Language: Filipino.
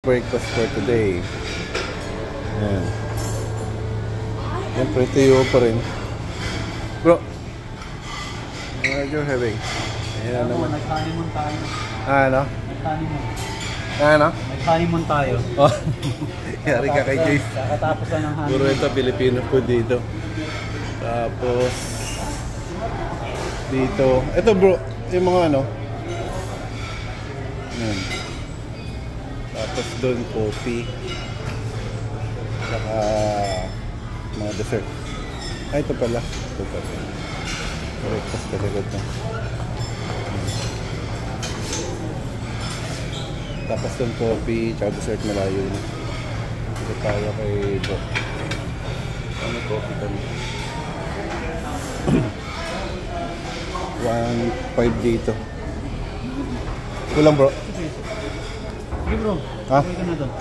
breakfast for today. Ayan. Siyempre, tuyo pa rin. Bro, what are you having? Ayan naman. Nag-honeymoon tayo. Ano? Nag-honeymoon. Ano? Nag-honeymoon tayo. Oh. Yari ka kay Joyce. Kakatapos lang ng honeymoon. Puro ito, Filipino food dito. Tapos, dito. Ito bro, yung mga ano. Ayan. Tapos doon, coffee. Saka, mga dessert. Ay, ito pala. Ito pala. Breakfast talaga ito. Tapos doon, coffee, tsaka dessert malayo na. Ito tayo kay Doc. Ano coffee kami? 1.5 dito. Kulang bro. Sige bro. Ha? Sige ka na doon.